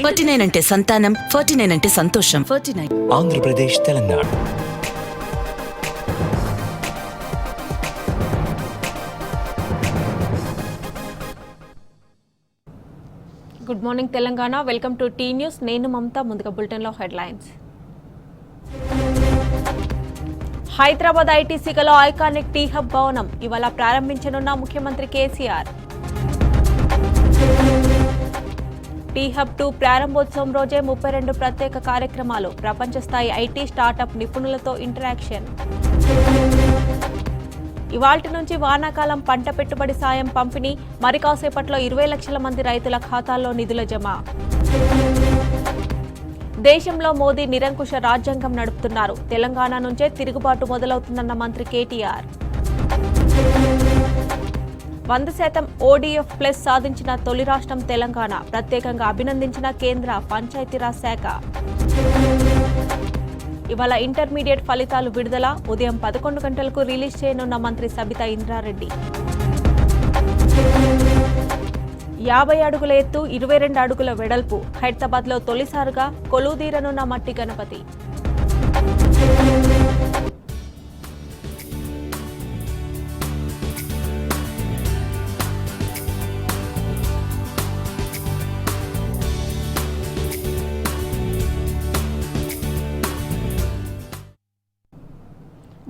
49 అంటే సంతానం, 49 అంటే సంతోషం. 49 Andhra Pradesh, Telangana. Good morning Telangana. Welcome to T news. నేను మమత. ముందుగా బులెటిన్లో హెడ్లైన్స్. హైదరాబాద్ ఐటీసీలో ఐకానిక్ టీ హబ్ భవనం ఇవాళ ప్రారంభించనున్న ముఖ్యమంత్రి కేసీఆర్. టీ హబ్ 2 ప్రారంభోత్సవం రోజే 32 ప్రత్యేక కార్యక్రమాలు. ప్రపంచ స్థాయి ఐటీ స్టార్టప్ నిపుణులతో ఇంటరాక్షన్. ఇవాల్టి నుంచి వానాకాలం పంట పెట్టుబడి సాయం పంపిణీ. మరి కాసేపట్లో 20 లక్షల మంది రైతుల ఖాతాల్లో నిధుల జమ. దేశంలో మోదీ నిరంకుశ రాజ్యాంగం నడుపుతున్నారు. తెలంగాణ నుంచే తిరుగుబాటు మొదలవుతుందన్న మంత్రి కేటీఆర్. 100% ODF ప్లస్ సాధించిన తొలి రాష్ట్రం తెలంగాణ. ప్రత్యేకంగా అభినందించిన కేంద్ర పంచాయతీరాజ్ శాఖ. ఇవాళ ఇంటర్మీడియట్ ఫలితాలు విడుదల. ఉదయం 11 గంటలకు రిలీజ్ చేయనున్న మంత్రి సబితా ఇంద్రారెడ్డి. 50 అడుగుల ఎత్తు, 22 అడుగుల వెడల్పు. హైదరాబాద్లో తొలిసారిగా కొలువుదీరనున్న మట్టి గణపతి.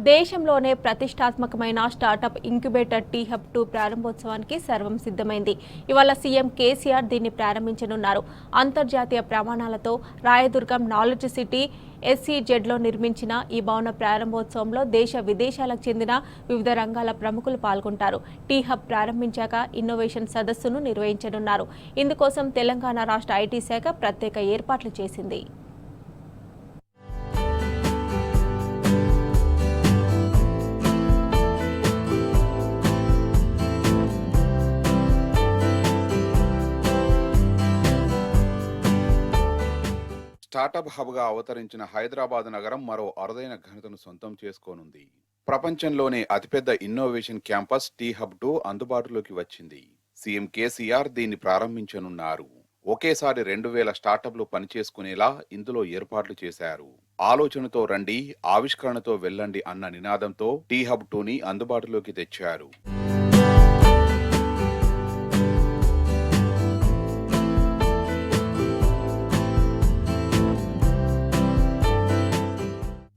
దేశంలోనే ప్రతిష్టాత్మకమైన స్టార్టప్ ఇంక్యుబేటర్ టీ హబ్ 2 ప్రారంభోత్సవానికి సర్వం సిద్ధమైంది. ఇవాళ సీఎం కేసీఆర్ దీన్ని ప్రారంభించనున్నారు. అంతర్జాతీయ ప్రమాణాలతో రాయదుర్గం నాలెడ్జ్ సిటీ SEZలో నిర్మించిన ఈ భవన ప్రారంభోత్సవంలో దేశ విదేశాలకు చెందిన వివిధ రంగాల ప్రముఖులు పాల్గొంటారు. టీ హబ్ ప్రారంభించాక ఇన్నోవేషన్ సదస్సును నిర్వహించనున్నారు. ఇందుకోసం తెలంగాణ రాష్ట్ర ఐటీ శాఖ ప్రత్యేక ఏర్పాట్లు చేసింది. స్టార్టప్ హబ్గా అవతరించిన హైదరాబాద్ నగరం మరో అరుదైన ఘనతను సొంతం చేసుకోనుంది. ప్రపంచంలోనే అతిపెద్ద ఇన్నోవేషన్ క్యాంపస్ టీ హబ్ 2 అందుబాటులోకి వచ్చింది. సీఎం కేసీఆర్ దీన్ని ప్రారంభించనున్నారు. ఒకేసారి 2000 స్టార్టప్లు పనిచేసుకునేలా ఇందులో ఏర్పాట్లు చేశారు. ఆలోచనతో రండి, ఆవిష్కరణతో వెళ్ళండి అన్న నినాదంతో టీ హబ్ 2ని అందుబాటులోకి తెచ్చారు.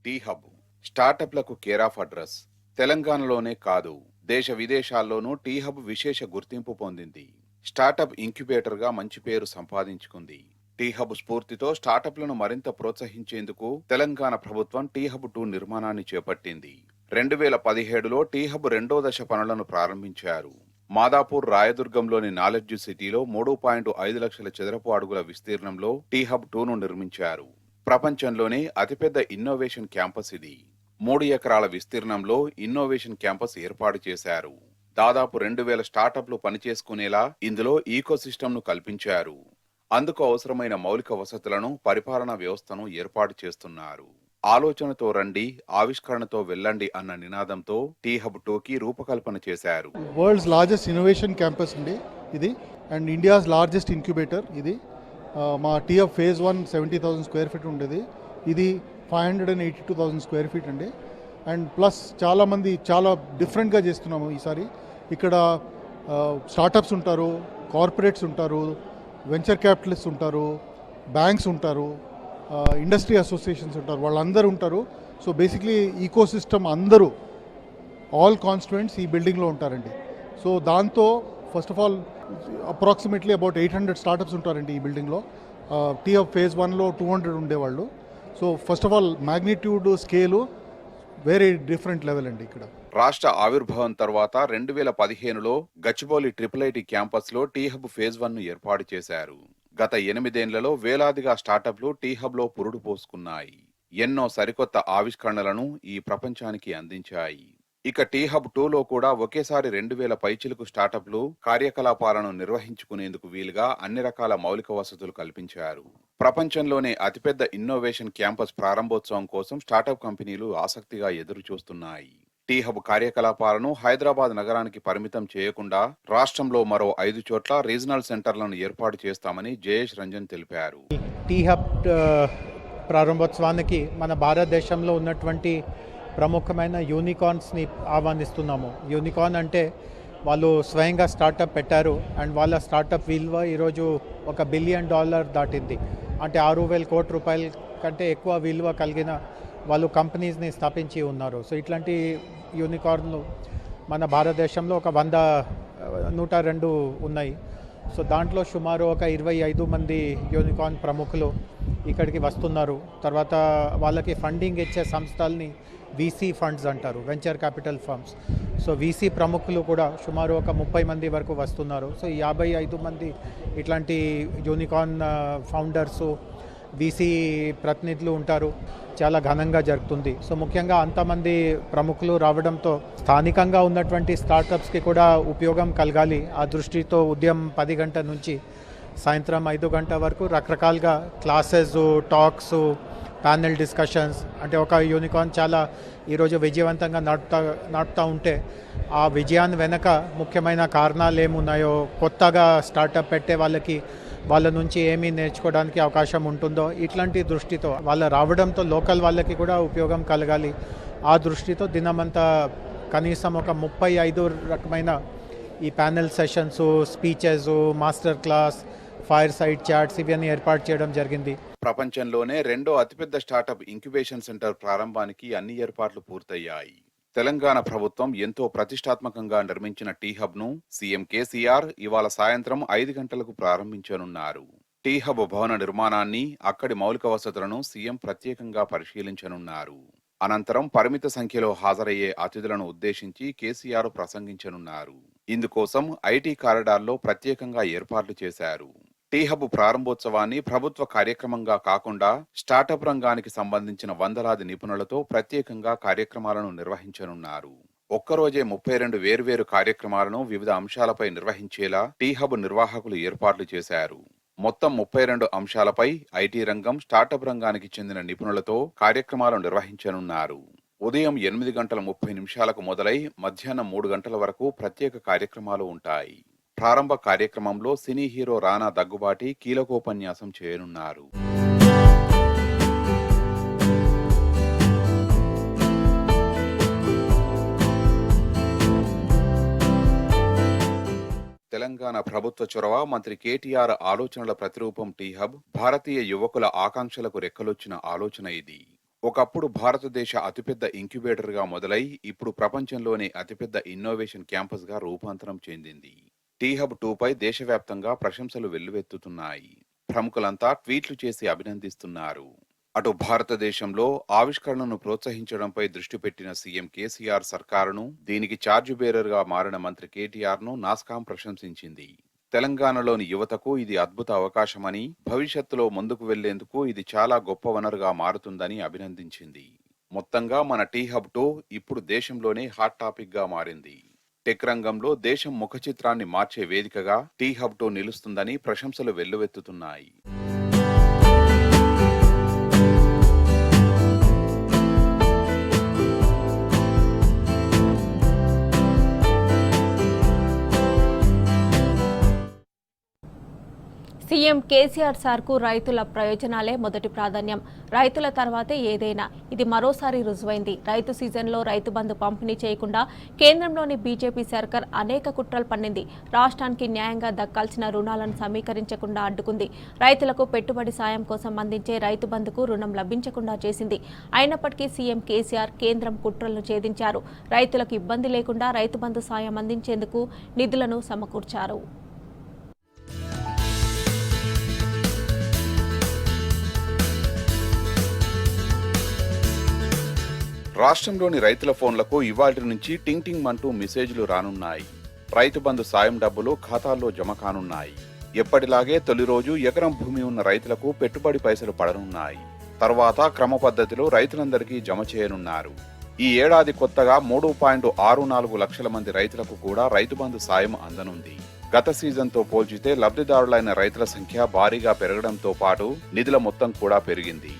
టీ హబ్ స్టార్టప్లకు కేర్ ఆఫ్ అడ్రస్. తెలంగాణలోనే కాదు, దేశ విదేశాల్లోనూ టీ హబ్ విశేష గుర్తింపు పొందింది. స్టార్టప్ ఇంక్యుబేటర్ గా మంచి పేరు సంపాదించుకుంది. టీ హబ్ స్ఫూర్తితో స్టార్టప్లను మరింత ప్రోత్సహించేందుకు తెలంగాణ ప్రభుత్వం టీ హబ్ 2 నిర్మాణాన్ని చేపట్టింది. 2017లో టీ హబ్ 2వ దశ పనులను ప్రారంభించారు. మాదాపూర్ రాయదుర్గంలోని నాలెడ్జ్ సిటీలో 3.5 లక్షల చదరపు అడుగుల విస్తీర్ణంలో టీ హబ్ 2ను నిర్మించారు. ప్రపంచంలోనే అతిపెద్ద ఇన్నోవేషన్ క్యాంపస్ ఇది. 3 ఎకరాల విస్తీర్ణంలో ఇన్నోవేషన్ క్యాంపస్ ఏర్పాటు చేశారు. దాదాపు 2000 స్టార్టప్లు పనిచేసుకునేలా ఇందులో ఈకోసిస్టమ్ను కల్పించారు. అందుకు అవసరమైన మౌలిక వసతులను, పరిపాలనా వ్యవస్థను ఏర్పాటు చేస్తున్నారు. ఆలోచనతో రండి, ఆవిష్కరణతో వెళ్ళండి అన్న నినాదంతో టీ హబ్ 2కి రూపకల్పన చేశారు. వరల్డ్స్ లార్జెస్ట్ ఇన్నోవేషన్ క్యాంపస్ అండి ఇది, అండ్ ఇండియాస్ లార్జెస్ట్ ఇంక్యుబేటర్ ఇది. మా T Hub phase 1 70,000 square feet ఉండేది. ఇది 582,000 స్క్వేర్ ఫీట్ అండి. అండ్ ప్లస్ చాలామంది చాలా డిఫరెంట్గా చేస్తున్నాము ఈసారి. ఇక్కడ స్టార్టప్స్ ఉంటారు, కార్పొరేట్స్ ఉంటారు, వెంచర్ క్యాపిటలిస్ట్ ఉంటారు, బ్యాంక్స్ ఉంటారు, ఇండస్ట్రీ అసోసియేషన్స్ ఉంటారు, వాళ్ళందరూ ఉంటారు. సో బేసిక్లీ ఈకో సిస్టమ్ అందరూ, ఆల్ కాన్స్టిట్యూయెంట్స్ ఈ బిల్డింగ్లో ఉంటారండి. సో దాంతో first of all approximately about 800 startups ఉంటారండి ఈ బిల్డింగ్లో. టీ హబ్ ఫేజ్ 1లో 200 ఉండేవాళ్ళు. So first of all magnitude, scale వేరే డిఫరెంట్ లెవెల్ అండి ఇక్కడ. రాష్ట్ర ఆవిర్భావం తర్వాత 2015లో గచ్చిబౌలి IIIT క్యాంపస్లో టీ హబ్ ఫేజ్ 1ను ఏర్పాటు చేశారు. గత 8 ఏళ్లలో వేలాదిగా స్టార్టప్లు టీ హబ్లో పురుడు పోసుకున్నాయి. ఎన్నో సరికొత్త ఆవిష్కరణలను ఈ ప్రపంచానికి అందించాయి. ఇక టీ హబ్ 2లో కూడా ఒకేసారి 2000 పైచిలుకు స్టార్టప్లు కార్యకలాపాలను నిర్వహించుకునేందుకు వీలుగా అన్ని రకాల మౌలిక వసతులు కల్పించారు. ప్రపంచంలోనే అతిపెద్ద ఇన్నోవేషన్ క్యాంపస్ ప్రారంభోత్సవం కోసం స్టార్టప్ కంపెనీలు ఆసక్తిగా ఎదురు చూస్తున్నాయి. టీ హబ్ కార్యకలాపాలను హైదరాబాద్ నగరానికి పరిమితం చేయకుండా రాష్ట్రంలో మరో 5 చోట్ల రీజనల్ సెంటర్లను ఏర్పాటు చేస్తామని జయేష్ రంజన్ తెలిపారు. టీ హబ్ ప్రారంభోత్సవానికి మన భారతదేశంలో ఉన్నటువంటి ప్రముఖమైన యూనికార్న్స్ని ఆహ్వానిస్తున్నాము. యూనికార్న్ అంటే వాళ్ళు స్వయంగా స్టార్టప్ పెట్టారు అండ్ వాళ్ళ స్టార్టప్ విలువ ఈరోజు $1 బిలియన్ దాటింది. అంటే 6,000 కోట్ల రూపాయల కంటే ఎక్కువ విలువ కలిగిన వాళ్ళు కంపెనీస్ని స్థాపించి ఉన్నారు. సో ఇట్లాంటి యూనికార్న్లు మన భారతదేశంలో ఒక 102 ఉన్నాయి. సో దాంట్లో సుమారు ఒక 25 మంది యూనికార్న్ ప్రముఖులు ఇక్కడికి వస్తున్నారు. తర్వాత వాళ్ళకి ఫండింగ్ ఇచ్చే సంస్థల్ని వీసీ ఫండ్స్ అంటారు, venture capital funds. So VC ప్రముఖులు కూడా సుమారు ఒక 30 మంది వరకు వస్తున్నారు. సో 55 మంది ఇట్లాంటి యూనికార్న్ ఫౌండర్సు, వీసీ ప్రతినిధులు ఉంటారు. చాలా ఘనంగా జరుగుతుంది. సో ముఖ్యంగా అంతమంది ప్రముఖులు రావడంతో స్థానికంగా ఉన్నటువంటి స్టార్టప్స్కి కూడా ఉపయోగం కలగాలి. ఆ దృష్టితో ఉదయం 10 గంటల నుంచి సాయంత్రం 5 గంటల వరకు రకరకాలుగా క్లాసెస్, టాక్స్, ప్యానెల్ డిస్కషన్స్. అంటే ఒక యూనికార్న్ చాలా ఈరోజు విజయవంతంగా నడుపుతూ ఉంటే ఆ విజయాన్ని వెనక ముఖ్యమైన కారణాలు ఏమున్నాయో, కొత్తగా స్టార్టప్ పెట్టే వాళ్ళ నుంచి ఏమీ నేర్చుకోవడానికి అవకాశం ఉంటుందో, ఇట్లాంటి దృష్టితో వాళ్ళ రావడంతో లోకల్ వాళ్ళకి కూడా ఉపయోగం కలగాలి. ఆ దృష్టితో దినమంతా కనీసం ఒక 35 రకమైన ఈ panel sessions, speeches, master class, fireside chats ఇవన్నీ ఏర్పాటు చేయడం జరిగింది. ప్రపంచంలోనే రెండో అతిపెద్ద స్టార్టప్ ఇంక్యుబేషన్ సెంటర్ ప్రారంభానికి అన్ని ఏర్పాట్లు పూర్తయ్యాయి. తెలంగాణ ప్రభుత్వం ఎంతో ప్రతిష్టాత్మకంగా నిర్మించిన టీ హబ్ ను సీఎం కేసీఆర్ ఇవాళ సాయంత్రం 5 గంటలకు ప్రారంభించనున్నారు. టీ హబ్ భవన నిర్మాణాన్ని, అక్కడి మౌలిక వసతులను సీఎం ప్రత్యేకంగా పరిశీలించనున్నారు. అనంతరం పరిమిత సంఖ్యలో హాజరయ్యే అతిథులను ఉద్దేశించి కేసీఆర్ ప్రసంగించనున్నారు. ఇందుకోసం ఐటీ కారిడార్లో ప్రత్యేకంగా ఏర్పాట్లు చేశారు. టీ హబ్ ప్రారంభోత్సవాన్ని ప్రభుత్వ కార్యక్రమంగా కాకుండా స్టార్టప్ రంగానికి సంబంధించిన వందలాది నిపుణులతో ప్రత్యేకంగా కార్యక్రమాలను నిర్వహించనున్నారు. ఒక్కరోజే 32 వేర్వేరు కార్యక్రమాలను వివిధ అంశాలపై నిర్వహించేలా టీ హబ్ నిర్వాహకులు ఏర్పాట్లు చేశారు. మొత్తం 32 అంశాలపై ఐటీ రంగం, స్టార్టప్ రంగానికి చెందిన నిపుణులతో కార్యక్రమాలు నిర్వహించనున్నారు. ఉదయం 8:30 మొదలై మధ్యాహ్నం 3 గంటల వరకు ప్రత్యేక కార్యక్రమాలు ఉంటాయి. ప్రారంభ కార్యక్రమంలో సినీ హీరో రానా దగ్గుబాటి కీలకోపన్యాసం చేయనున్నారు. తెలంగాణ ప్రభుత్వ చొరవ, మంత్రి కేటీఆర్ ఆలోచనల ప్రతిరూపం టీ హబ్. భారతీయ యువకుల ఆకాంక్షలకు రెక్కలొచ్చిన ఆలోచన ఇది. ఒకప్పుడు భారతదేశ అతిపెద్ద ఇంక్యుబేటర్గా మొదలై ఇప్పుడు ప్రపంచంలోనే అతిపెద్ద ఇన్నోవేషన్ క్యాంపస్గా రూపాంతరం చెందింది. టీ హబ్ 2పై దేశవ్యాప్తంగా ప్రశంసలు వెల్లువెత్తుతున్నాయి. ప్రముఖులంతా ట్వీట్లు చేసి అభినందిస్తున్నారు. అటు భారతదేశంలో ఆవిష్కరణను ప్రోత్సహించడంపై దృష్టి పెట్టిన సీఎం కేసీఆర్ సర్కారును, దీనికి ఛార్జ్ బేరర్గా మారిన మంత్రి కేటీఆర్ను నాస్కాం ప్రశంసించింది. తెలంగాణలోని యువతకు ఇది అద్భుత అవకాశమని, భవిష్యత్తులో ముందుకు వెళ్లేందుకు ఇది చాలా గొప్ప వనరుగా మారుతుందని అభినందించింది. మొత్తంగా మన టీ హబ్ 2 ఇప్పుడు దేశంలోనే హాట్ టాపిక్ గా మారింది. టెక్ రంగంలో దేశం ముఖ చిత్రాన్ని మార్చే వేదికగా టీ హబ్ 2 నిలుస్తుందని ప్రశంసలు వెల్లువెత్తుతున్నాయి. సీఎం కేసీఆర్ సార్కు రైతుల ప్రయోజనాలే మొదటి ప్రాధాన్యం. రైతుల తర్వాతే ఏదైనా. ఇది మరోసారి రుజువైంది. రైతు సీజన్లో రైతు బంధు పంపిణీ చేయకుండా కేంద్రంలోని బీజేపీ సర్కార్ అనేక కుట్రలు పన్నింది. రాష్ట్రానికి న్యాయంగా దక్కాల్సిన రుణాలను సమీకరించకుండా అడ్డుకుంది. రైతులకు పెట్టుబడి సాయం కోసం అందించే రైతు బంధుకు రుణం లభించకుండా చేసింది. అయినప్పటికీ సీఎం కేసీఆర్ కేంద్రం కుట్రలను ఛేదించారు. రైతులకు ఇబ్బంది లేకుండా రైతు బంధు సాయం అందించేందుకు నిధులను సమకూర్చారు. రాష్ట్రంలోని రైతుల ఫోన్లకు ఇవాళ నుంచి టింగ్ టింగ్ అంటూ మెసేజ్లు రానున్నాయి. రైతు బంధు సాయం డబ్బులు ఖాతాల్లో జమ కానున్నాయి. ఎప్పటిలాగే తొలి రోజు ఎకరం భూమి ఉన్న రైతులకు పెట్టుబడి పైసలు పడనున్నాయి. తర్వాత క్రమ పద్ధతిలో రైతులందరికీ జమ చేయనున్నారు. ఈ ఏడాది కొత్తగా 3.64 లక్షల మంది రైతులకు కూడా రైతు బంధు సాయం అందనుంది. గత సీజన్తో పోల్చితే లబ్ధిదారులైన రైతుల సంఖ్య భారీగా పెరగడంతో పాటు నిధుల మొత్తం కూడా పెరిగింది.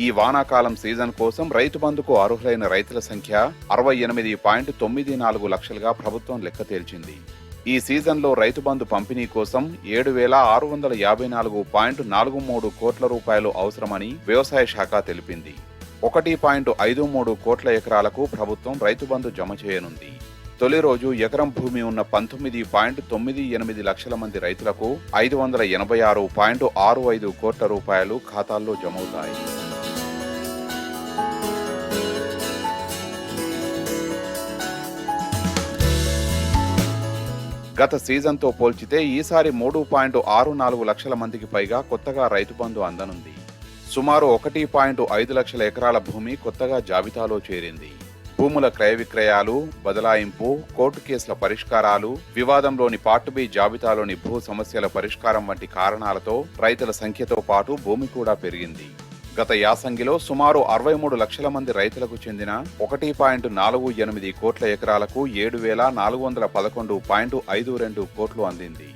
ఈ వానాకాలం సీజన్ కోసం రైతు బంధుకు అర్హులైన రైతుల సంఖ్య 68.94 లక్షలుగా ప్రభుత్వం లెక్క తేల్చింది. ఈ సీజన్లో రైతు బంధు పంపిణీ కోసం 7,654.43 కోట్ల రూపాయలు అవసరమని వ్యవసాయ శాఖ తెలిపింది. 1.53 కోట్ల ఎకరాలకు ప్రభుత్వం రైతు బంధు జమ చేయనుంది. తొలి రోజు ఎకరం భూమి ఉన్న 19.98 లక్షల మంది రైతులకు 586.65 కోట్ల రూపాయలు ఖాతాల్లో జమవుతాయి. గత సీజన్తో పోల్చితే ఈసారి 3.64 లక్షల మందికి పైగా కొత్తగా రైతు బంధు అందనుంది. సుమారు 1.5 లక్షల ఎకరాల భూమి కొత్తగా జాబితాలో చేరింది. భూముల క్రయ విక్రయాలు, బదలాయింపు, కోర్టు కేసుల పరిష్కారాలు, వివాదంలోని పార్ట్ బి జాబితాలోని భూ సమస్యల పరిష్కారం వంటి కారణాలతో రైతుల సంఖ్యతో పాటు భూమి కూడా పెరిగింది. గత యాసంగిలో సుమారు 63 లక్షల మంది రైతులకు చెందిన 1.48 కోట్ల ఎకరాలకు 7,411.52 కోట్లు అందింది.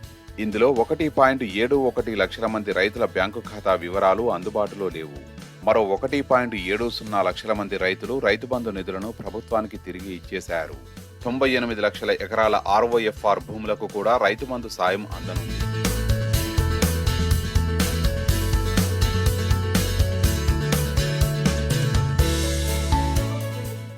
ఇందులో 1.71 లక్షల మంది రైతుల బ్యాంకు ఖాతా వివరాలు అందుబాటులో లేవు. మరో 1.70 లక్షల మంది రైతులు రైతు బంధు నిధులను ప్రభుత్వానికి తిరిగి ఇచ్చేశారు. 98 లక్షల ఎకరాల ROFR భూములకు కూడా రైతు బంధు సాయం అందనుంది.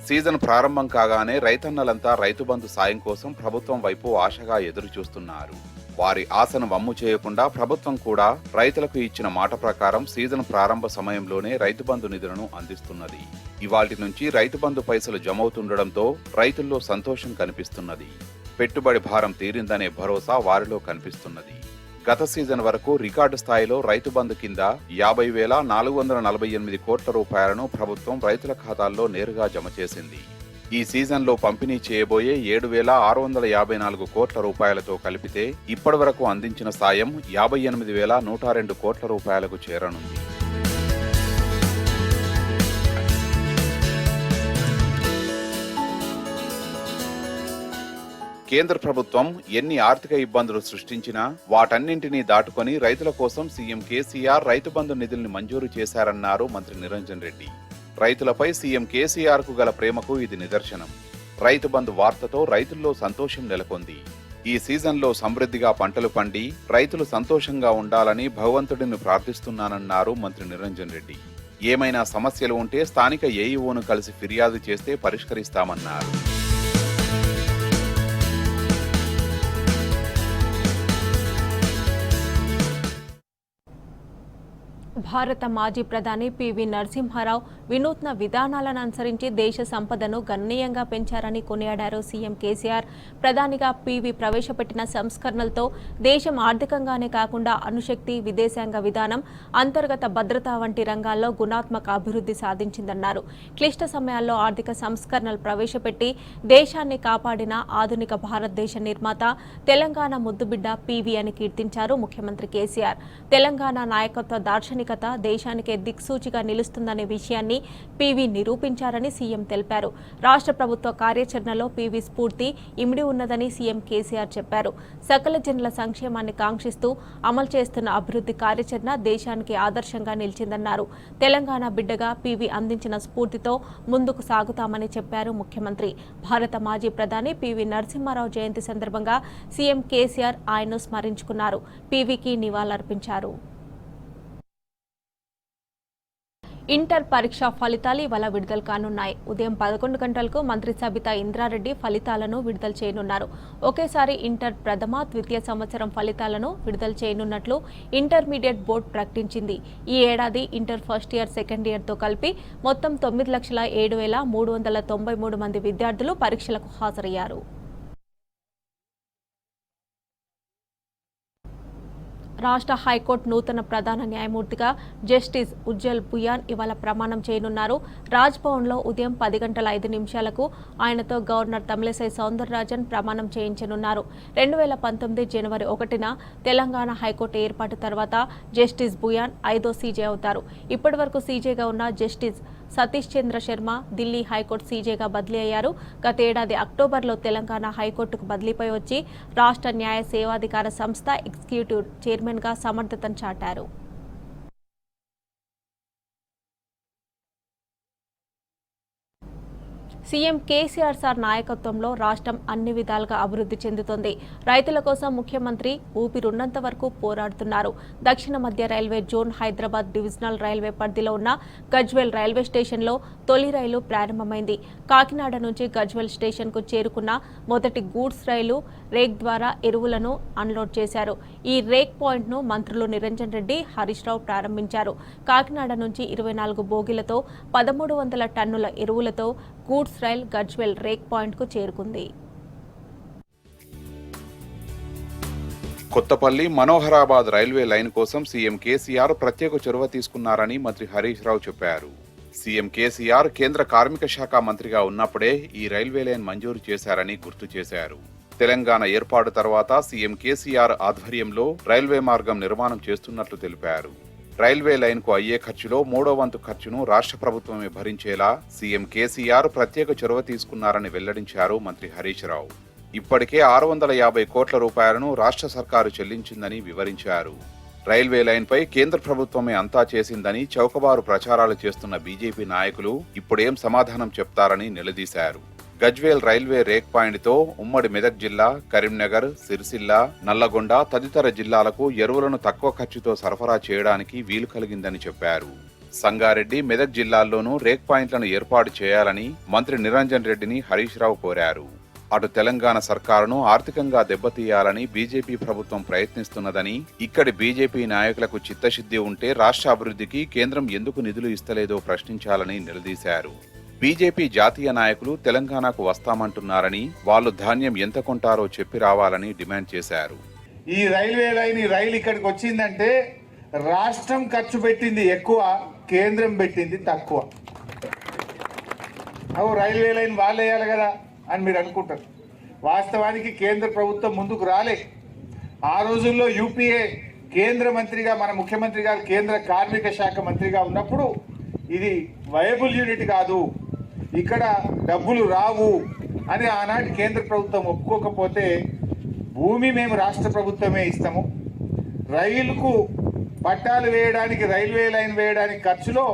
సీజన్ ప్రారంభం కాగానే రైతన్నలంతా రైతు బంధు సాయం కోసం ప్రభుత్వం వైపు ఆశగా ఎదురు చూస్తున్నారు. వారి ఆశను వమ్ము చేయకుండా ప్రభుత్వం కూడా రైతులకు ఇచ్చిన మాట ప్రకారం సీజన్ ప్రారంభ సమయంలోనే రైతు బంధు నిధులను అందిస్తున్నది. ఇవాల్టి నుంచి రైతు బంధు పైసలు జమవుతుండటంతో రైతుల్లో సంతోషం కనిపిస్తున్నది. పెట్టుబడి భారం తీరిందనే భరోసా వారిలో కనిపిస్తున్నది. గత సీజన్ వరకు రికార్డు స్థాయిలో రైతు బంధు కింద 50,448 కోట్ల రూపాయలను ప్రభుత్వం రైతుల ఖాతాల్లో నేరుగా జమ చేసింది. ఈ సీజన్లో పంపిణీ చేయబోయే 7,654 కోట్ల రూపాయలతో కలిపితే ఇప్పటి వరకు అందించిన సాయం 58,102 కోట్ల రూపాయలకు చేరనుంది. కేంద్ర ప్రభుత్వం ఎన్ని ఆర్థిక ఇబ్బందులు సృష్టించినా వాటన్నింటినీ దాటుకొని రైతుల కోసం సీఎం కేసీఆర్ రైతు బంధు నిధుల్ని మంజూరు చేశారన్నారు మంత్రి నిరంజన్ రెడ్డి. రైతులపై సీఎం కేసీఆర్ కు గల ప్రేమకు ఇది నిదర్శనం. రైతు బంధు వార్తతో రైతుల్లో సంతోషం నెలకొంది. ఈ సీజన్లో సమృద్ధిగా పంటలు పండి రైతులు సంతోషంగా ఉండాలని భగవంతుడిని ప్రార్థిస్తున్నానన్నారు మంత్రి నిరంజన్ రెడ్డి. ఏమైనా సమస్యలు ఉంటే స్థానిక ఏఈఓను కలిసి ఫిర్యాదు చేస్తే పరిష్కరిస్తామన్నారు. భారత మాజీ ప్రధాని పివి నరసింహారావు వినూత్న విధానాలను అనుసరించి దేశ సంపదను గణనీయంగా పెంచారని కొనియాడారు సీఎం కేసీఆర్. ప్రధానిగా పివి ప్రవేశపెట్టిన సంస్కరణలతో దేశం ఆర్థికంగానే కాకుండా అణుశక్తి, విదేశాంగ విధానం, అంతర్గత భద్రత వంటి రంగాల్లో గుణాత్మక అభివృద్ధి సాధించిందన్నారు. క్లిష్ట సమయాల్లో ఆర్థిక సంస్కరణలు ప్రవేశపెట్టి దేశాన్ని కాపాడిన ఆధునిక భారతదేశ నిర్మాత తెలంగాణ ముద్దుబిడ్డ పివి అని కీర్తించారు ముఖ్యమంత్రి కేసీఆర్. తెలంగాణ నాయకత్వ దార్శనికత దేశానికే దిక్సూచిగా నిలుస్తుందనే విషయాన్ని పివి నిరూపించారని సీఎం తెలిపారు. రాష్ట్ర ప్రభుత్వ కార్యాచరణలో పివి స్ఫూర్తి ఇమిడి ఉన్నదని సీఎం కేసీఆర్ చెప్పారు. సకల జనుల సంక్షేమాన్ని కాంక్షిస్తూ అమలు చేస్తున్న అభివృద్ధి కార్యాచరణ దేశానికి ఆదర్శంగా నిలిచిందన్నారు. తెలంగాణ బిడ్డగా పివి అందించిన స్ఫూర్తితో ముందుకు సాగుతామని చెప్పారు ముఖ్యమంత్రి. భారత మాజీ ప్రధాని పివి నరసింహారావు జయంతి సందర్భంగా సీఎం కేసీఆర్ ఆయన్ను స్మరించుకున్నారు. పివికి నివాళులర్పించారు. ఇంటర్ పరీక్ష ఫలితాలు ఇవాళ విడుదల కానున్నాయి. ఉదయం 11 గంటలకు మంత్రి సబితా ఇంద్రారెడ్డి ఫలితాలను విడుదల చేయనున్నారు. ఒకేసారి ఇంటర్ ప్రథమ, ద్వితీయ సంవత్సరం ఫలితాలను విడుదల చేయనున్నట్లు ఇంటర్మీడియట్ బోర్డు ప్రకటించింది. ఈ ఏడాది ఇంటర్ ఫస్ట్ ఇయర్, సెకండ్ ఇయర్తో కలిపి మొత్తం 9,07,393 మంది విద్యార్థులు పరీక్షలకు హాజరయ్యారు. రాష్ట్ర హైకోర్టు నూతన ప్రధాన న్యాయమూర్తిగా జస్టిస్ ఉజ్జల్ బుయాన్ ఇవాళ ప్రమాణం చేయనున్నారు. రాజ్భవన్లో ఉదయం 10:05 ఆయనతో గవర్నర్ తమిళిసై సౌందరరాజన్ ప్రమాణం చేయించనున్నారు. 2019 జనవరి 1న తెలంగాణ హైకోర్టు ఏర్పాటు తర్వాత జస్టిస్ బుయాన్ 5వ సీజే అవుతారు. ఇప్పటి వరకు సీజేగా ఉన్న జస్టిస్ సతీష్ చంద్ర శర్మ ఢిల్లీ హైకోర్టు సీజేగా బదిలీ అయ్యారు. గతేడాది అక్టోబర్లో తెలంగాణ హైకోర్టుకు బదిలీపై వచ్చి రాష్ట్ర న్యాయ సేవాధికార సంస్థ ఎగ్జిక్యూటివ్ చైర్మన్గా సమర్థతను చాటారు. సీఎం కేసీఆర్ సార్ నాయకత్వంలో రాష్ట్రం అన్ని విధాలుగా అభివృద్ధి చెందుతోంది. రైతుల కోసం ముఖ్యమంత్రి ఊపిరున్నంత వరకు పోరాడుతున్నారు. దక్షిణ మధ్య railway zone Hyderabad divisional railway పరిధిలో ఉన్న గజ్వేల్ రైల్వే స్టేషన్లో తొలి రైలు ప్రారంభమైంది. కాకినాడ నుంచి గజ్వేల్ స్టేషన్కు చేరుకున్న మొదటి గూడ్స్ రైలు రేక్ ద్వారా ఎరువులను అన్లోడ్ చేశారు. ఈ రేక్ పాయింట్ను మంత్రులు నిరంజన్ రెడ్డి, హరీష్ రావు ప్రారంభించారు. కాకినాడ నుంచి 24 బోగీలతో 1300 టన్నుల ఎరువులతో goods rail Gajwel rake point కు చేరుకుంది. కొత్తపల్లి మనోహరాబాద్ రైల్వే లైన్ కోసం సీఎం కేసీఆర్ ప్రత్యేక చొరవ తీసుకున్నారని మంత్రి హరీష్ రావు చెప్పారు. సీఎం కేసీఆర్ కేంద్ర కార్మిక శాఖ మంత్రిగా ఉన్నప్పుడే ఈ రైల్వే లైన్ మంజూరు చేశారని గుర్తు చేశారు. తెలంగాణ ఏర్పాటు తర్వాత సీఎం కేసీఆర్ ఆధ్వర్యంలో రైల్వే మార్గం నిర్మాణం చేస్తున్నట్లు తెలిపారు. రైల్వే లైన్ కు అయ్యే ఖర్చులో 3వ వంతు ఖర్చును రాష్ట్ర ప్రభుత్వమే భరించేలా సీఎం కేసీఆర్ ప్రత్యేక చొరవ తీసుకున్నారని వెల్లడించారు మంత్రి హరీష్ రావు. ఇప్పటికే 650 కోట్ల రూపాయలను రాష్ట్ర సర్కారు చెల్లించిందని వివరించారు. రైల్వే లైన్ పై కేంద్ర ప్రభుత్వమే అంతా చేసిందని చౌకబారు ప్రచారాలు చేస్తున్న బీజేపీ నాయకులు ఇప్పుడేం సమాధానం చెప్తారని నిలదీశారు. గజ్వేల్ రైల్వే రేక్ పాయింట్ తో ఉమ్మడి మెదక్ జిల్లా, కరీంనగర్, సిరిసిల్ల, నల్లగొండ తదితర జిల్లాలకు ఎరువులను తక్కువ ఖర్చుతో సరఫరా చేయడానికి వీలు కలిగిందని చెప్పారు. సంగారెడ్డి, మెదక్ జిల్లాల్లోనూ రేక్ పాయింట్లను ఏర్పాటు చేయాలని మంత్రి నిరంజన్ రెడ్డిని హరీష్ రావు కోరారు. అటు తెలంగాణ సర్కారును ఆర్థికంగా దెబ్బతీయాలని బీజేపీ ప్రభుత్వం ప్రయత్నిస్తున్నదని, ఇక్కడి బీజేపీ నాయకులకు చిత్తశుద్ధి ఉంటే రాష్ట్ర అభివృద్ధికి కేంద్రం ఎందుకు నిధులు ఇస్తలేదో ప్రశ్నించాలని నిలదీశారు. బీజేపీ జాతీయ నాయకులు తెలంగాణకు వస్తామంటున్నారని, వాళ్ళు ధాన్యం ఎంత కొంటారో చెప్పి రావాలని డిమాండ్ చేశారు. ఈ రైల్వే లైన్ ఈ రైలు ఇక్కడికి వచ్చిందంటే రాష్ట్రం ఖర్చు పెట్టింది ఎక్కువ, కేంద్రం పెట్టింది తక్కువ. రైల్వే లైన్ వాళ్ళు వేయాలి కదా అని మీరు అనుకుంటారు. వాస్తవానికి కేంద్ర ప్రభుత్వం ముందుకు రాలే. ఆ రోజుల్లో యూపీఏ కేంద్ర మంత్రిగా మన ముఖ్యమంత్రి గారు కేంద్ర కార్మిక శాఖ మంత్రిగా ఉన్నప్పుడు ఇది వయబుల్ యూనిట్ కాదు, ఇక్కడ డబ్బులు రావు అని ఆనాటి కేంద్ర ప్రభుత్వం ఒప్పుకోకపోతే భూమి మేము రాష్ట్ర ప్రభుత్వమే ఇస్తాము, రైలుకు పట్టాలు వేయడానికి రైల్వే లైన్ వేయడానికి ఖర్చులో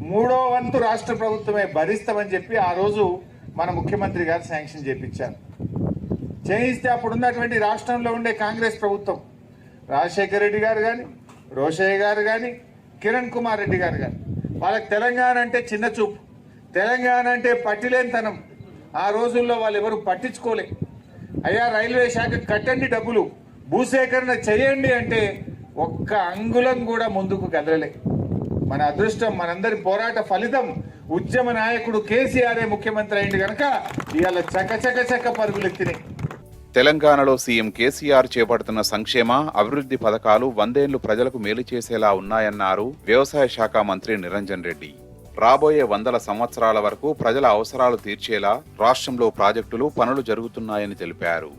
3వ వంతు రాష్ట్ర ప్రభుత్వమే భరిస్తామని చెప్పి ఆ రోజు మన ముఖ్యమంత్రి గారు శాంక్షన్ చేయించారు. చేయిస్తే అప్పుడు ఉన్నటువంటి రాష్ట్రంలో ఉండే కాంగ్రెస్ ప్రభుత్వం, రాజశేఖర రెడ్డి గారు కానీ, రోషయ్య గారు కానీ, కిరణ్ కుమార్ రెడ్డి గారు కానీ, వాళ్ళకి తెలంగాణ అంటే చిన్న చూపు, తెలంగాణ అంటే పట్టిలేనితనం. ఆ రోజుల్లో వాళ్ళు ఎవరు పట్టించుకోలే. అయ్యా రైల్వే శాఖకు కట్టండి డబ్బులు, భూసేకరణ చేయండి అంటే ఒక్క అంగుళం కూడా ముందుకు కదలలే. మన అదృష్టం, మనందరి పోరాట ఫలితం ఉద్యమ నాయకుడు కేసీఆరే ముఖ్యమంత్రి అయింది కనుక ఇవాళ చక పరుగులెత్తినాయి. తెలంగాణలో సీఎం కేసీఆర్ చేపడుతున్న సంక్షేమ, అభివృద్ధి పథకాలు 100 ఏళ్లు ప్రజలకు మేలు చేసేలా ఉన్నాయన్నారు వ్యవసాయ శాఖ మంత్రి నిరంజన్ రెడ్డి. రాబోయే 100 సంవత్సరాల వరకు ప్రజల అవసరాలు తీర్చేలా రాష్ట్రంలో ప్రాజెక్టులు, పనులు జరుగుతున్నాయని తెలిపారు.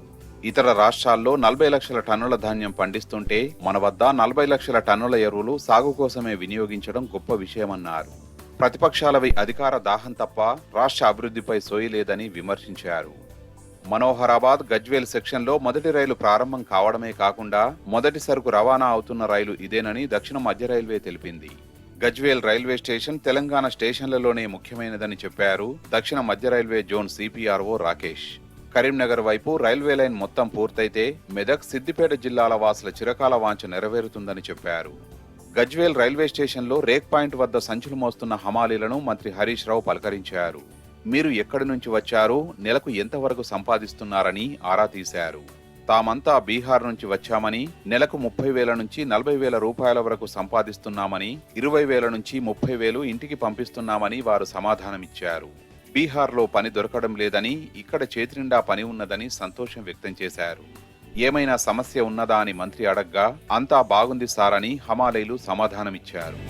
ఇతర రాష్ట్రాల్లో 40 లక్షల టన్నుల ధాన్యం పండిస్తుంటే మన వద్ద 40 లక్షల టన్నుల ఎరువులు సాగు కోసమే వినియోగించడం గొప్ప విషయమన్నారు. ప్రతిపక్షాలవి అధికార దాహం తప్ప రాష్ట్ర అభివృద్ధిపై సోయలేదని విమర్శించారు. మనోహరాబాద్ గజ్వేల్ సెక్షన్లో మొదటి రైలు ప్రారంభం కావడమే కాకుండా మొదటి సరుకు రవాణా అవుతున్న రైలు ఇదేనని దక్షిణ మధ్య రైల్వే తెలిపింది. గజ్వేల్ రైల్వే స్టేషన్ తెలంగాణ స్టేషన్లలోనే ముఖ్యమైనదని చెప్పారు దక్షిణ మధ్య railway zone CPRO Rakesh. Karimnagar వైపు రైల్వే లైన్ మొత్తం పూర్తయితే మెదక్, సిద్దిపేట జిల్లాల వాసుల చిరకాల వాంఛ నెరవేరుతుందని చెప్పారు. గజ్వేల్ రైల్వే స్టేషన్లో రేక్ పాయింట్ వద్ద సంచులు మోస్తున్న హమాలీలను మంత్రి హరీష్ రావు పలకరించారు. మీరు ఎక్కడి నుంచి వచ్చారు, నెలకు ఎంతవరకు సంపాదిస్తున్నారని ఆరా తీశారు. తామంతా బీహార్ నుంచి వచ్చామని, నెలకు 30,000 నుంచి 40,000 రూపాయల వరకు సంపాదిస్తున్నామని, 20,000 నుంచి 30,000 ఇంటికి పంపిస్తున్నామని వారు సమాధానమిచ్చారు. బీహార్లో పని దొరకడం లేదని, ఇక్కడ చేతినిండా పని ఉన్నదని సంతోషం వ్యక్తం చేశారు. ఏమైనా సమస్య ఉన్నదా అని మంత్రి అడగ్గా అంతా బాగుంది సార్ అని హమాలీలు సమాధానమిచ్చారు.